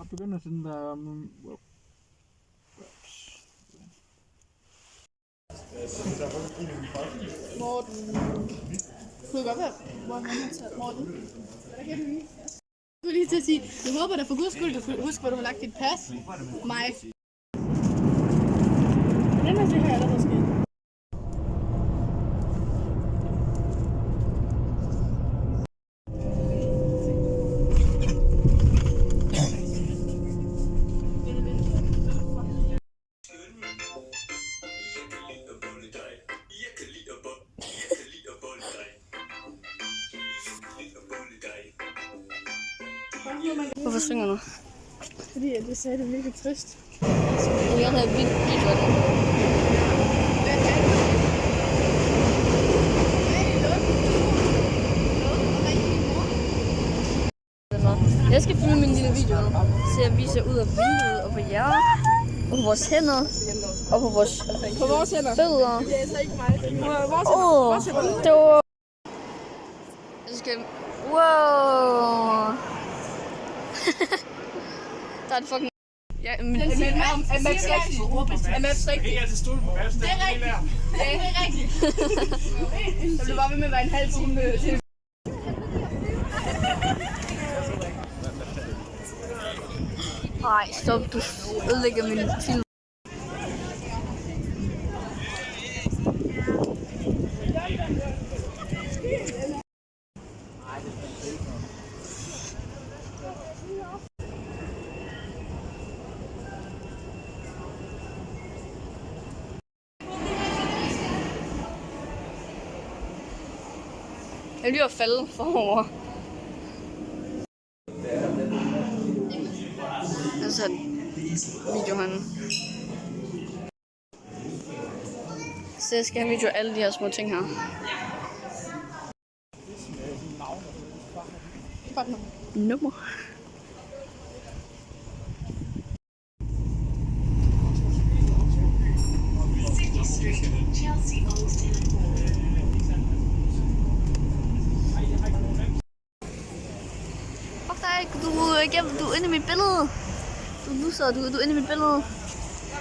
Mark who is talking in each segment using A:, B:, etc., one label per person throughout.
A: godt begynde sådan der...
B: Morten. Kunne godt være, hvor han har taget Morten. Jeg skulle lige til at sige, jeg håber da for guds skyld, du husker, hvor du har lagt dit pas. Mig. Den her det her allerede sket.
C: Hvorfor synger du?
B: Fordi det sagde det virkelig trist.
C: Jeg havde vildt godt. Jeg skal filme min lille video nu, så jeg viser ud af vinduet og på jer, og på vores hænder, og på vores fødder.
B: Det er altså ikke mig.
C: Det var... Jeg skal... Wow! Der er et fucking... Ja, men...
B: Maps rigtigt.
A: Ikke altid stole på Maps.
B: Det er rigtigt. Det er rigtigt. Så blev bare ved med at være en halv time til.
C: Nej, stop. Du ødelægger min film. Jeg lige at falde forover. Altså, videoen. Så jeg skal have video af alle de her små ting her. Nummer. Fuck dig, du er inde i mit billede. Du loser, du er inde i mit billede.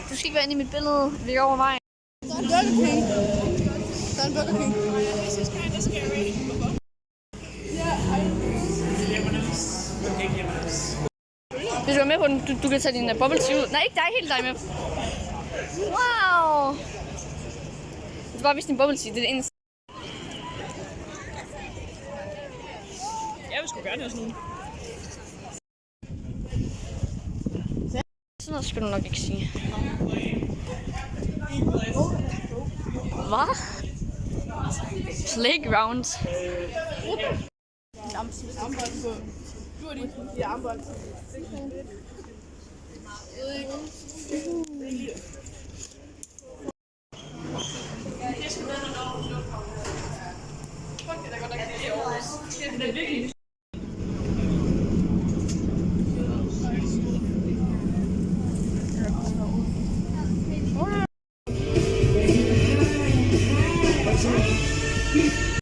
C: Du skal ikke være inde i mit billede. Vi går over vejen.
B: Der er en Burger King. Der er en Burger King.
C: Hvis du er med på den, du kan tage din bubble tea ud. Nej, ikke dig, helt dig med. Wow! Du skal bare vise din bubble tea, det er det eneste.
B: Jeg vil sgu gerne have sådan en.
C: Sådan noget skal du nok ikke sige. Hvad? Playground.
B: Armbånd på. Du har de armbånd.